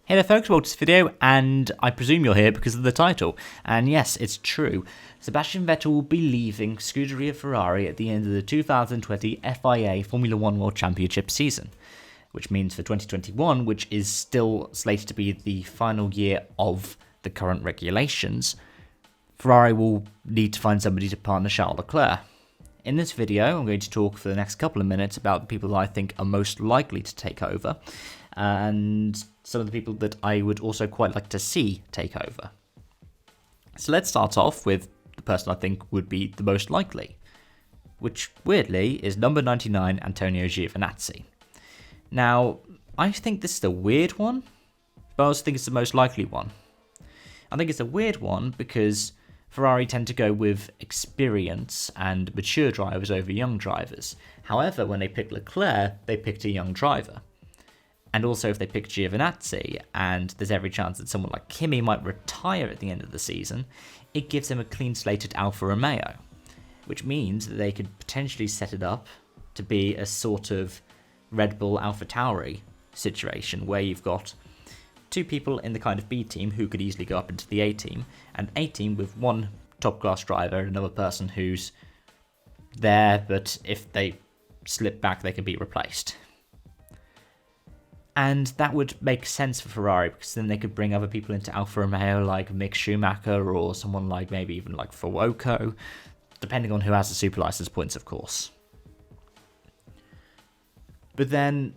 Hey there folks, welcome to this video, and I presume you're here because of the title. And yes, it's true. Sebastian Vettel will be leaving Scuderia Ferrari at the end of the 2020 FIA Formula 1 World Championship season. Which means for 2021, which is still slated to be the final year of the current regulations, Ferrari will need to find somebody to partner Charles Leclerc. In this video, I'm going to talk for the next couple of minutes about the people that I think are most likely to take over, and some of the people that I would also quite like to see take over. So let's start off with the person I think would be the most likely, which weirdly is number 99, Antonio Giovinazzi. Now, I think this is a weird one, but I also think it's the most likely one. I think it's a weird one because Ferrari tend to go with experience and mature drivers over young drivers. However, when they picked Leclerc, they picked a young driver. And also, if they pick Giovinazzi, and there's every chance that someone like Kimi might retire at the end of the season, it gives them a clean slate at Alfa Romeo, which means that they could potentially set it up to be a sort of Red Bull AlphaTauri situation, where you've got two people in the kind of B team who could easily go up into the A team, and A team with one top-class driver and another person who's there, but if they slip back, they can be replaced. And that would make sense for Ferrari, because then they could bring other people into Alfa Romeo like Mick Schumacher or someone like maybe even like Fuoco, depending on who has the super license points, of course. But then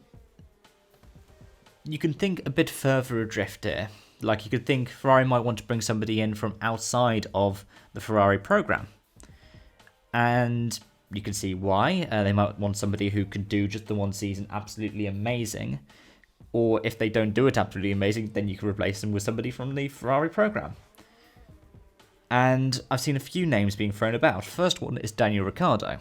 you can think a bit further adrift here. Like, you could think Ferrari might want to bring somebody in from outside of the Ferrari program. And you can see why. They might want somebody who can do just the one season absolutely amazing. Or if they don't do it absolutely amazing, then you can replace them with somebody from the Ferrari program. And I've seen a few names being thrown about. First one is Daniel Ricciardo,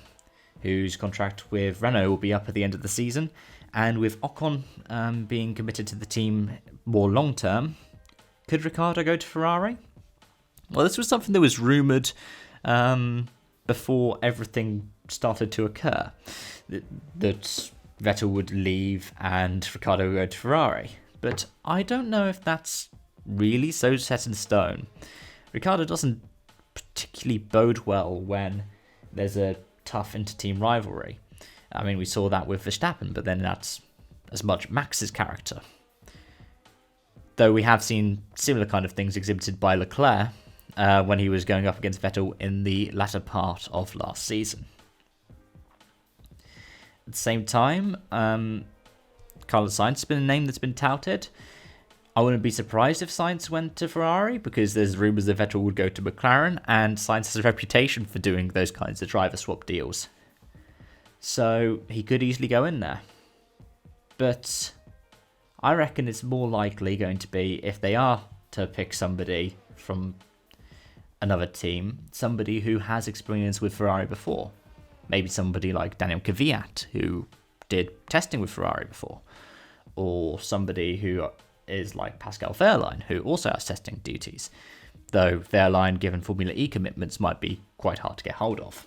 whose contract with Renault will be up at the end of the season. And with Ocon being committed to the team more long term, could Ricciardo go to Ferrari? Well, this was something that was rumoured before everything started to occur. That Vettel would leave and Ricciardo would go to Ferrari. But I don't know if that's really so set in stone. Ricciardo doesn't particularly bode well when there's a tough inter-team rivalry. I mean, we saw that with Verstappen, but then that's as much Max's character. Though we have seen similar kind of things exhibited by Leclerc when he was going up against Vettel in the latter part of last season. At the same time, Carlos Sainz has been a name that's been touted. I wouldn't be surprised if Sainz went to Ferrari, because there's rumours that Vettel would go to McLaren, and Sainz has a reputation for doing those kinds of driver swap deals. So he could easily go in there. But I reckon it's more likely going to be, if they are to pick somebody from another team, somebody who has experience with Ferrari before. Maybe somebody like Daniel Kvyat, who did testing with Ferrari before. Or somebody who is like Pascal Wehrlein, who also has testing duties. Though Wehrlein, given Formula E commitments, might be quite hard to get hold of.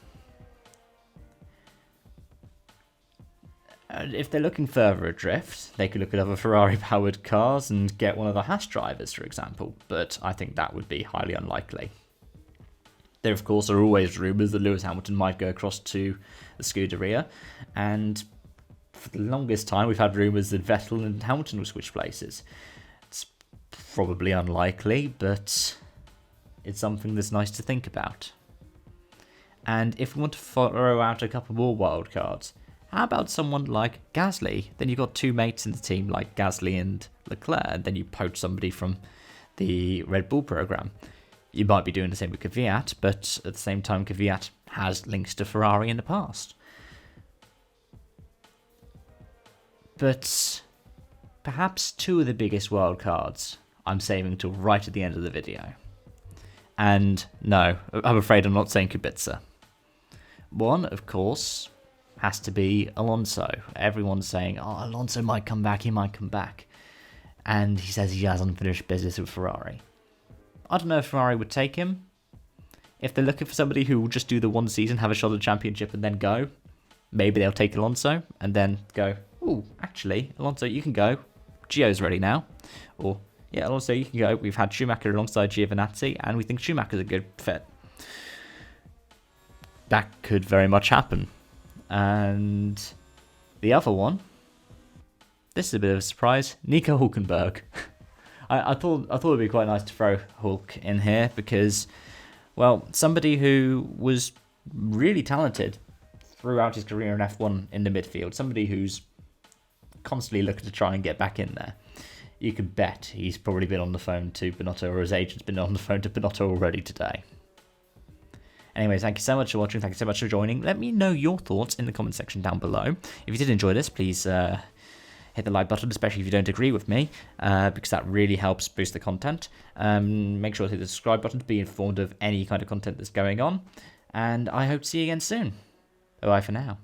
If they're looking further adrift, they could look at other Ferrari-powered cars and get one of the Haas drivers, for example, but I think that would be highly unlikely. There, of course, are always rumours that Lewis Hamilton might go across to the Scuderia, and for the longest time we've had rumours that Vettel and Hamilton will switch places. It's probably unlikely, but it's something that's nice to think about. And if we want to throw out a couple more wildcards, how about someone like Gasly? Then you've got two mates in the team like Gasly and Leclerc, and then you poach somebody from the Red Bull program. You might be doing the same with Kvyat, but at the same time, Kvyat has links to Ferrari in the past. But perhaps two of the biggest wildcards I'm saving till right at the end of the video. And no, I'm afraid I'm not saying Kubica. One, of course, has to be Alonso. Everyone's saying, oh, Alonso might come back, he might come back. And he says he has unfinished business with Ferrari. I don't know if Ferrari would take him. If they're looking for somebody who will just do the one season, have a shot at the championship and then go, maybe they'll take Alonso and then go, oh, actually, Alonso, you can go. Gio's ready now. Or yeah, also you can go, we've had Schumacher alongside Giovinazzi, and we think Schumacher's a good fit. That could very much happen. And the other one, this is a bit of a surprise, Nico Hulkenberg. I thought it'd be quite nice to throw Hulk in here because, well, somebody who was really talented throughout his career in F1 in the midfield, somebody who's constantly looking to try and get back in there. You can bet he's probably been on the phone to Binotto, or his agent's been on the phone to Binotto already today. Anyways, thank you so much for watching. Thank you so much for joining. Let me know your thoughts in the comment section down below. If you did enjoy this, please hit the like button, especially if you don't agree with me, because that really helps boost the content. Make sure to hit the subscribe button to be informed of any kind of content that's going on. And I hope to see you again soon. Bye for now.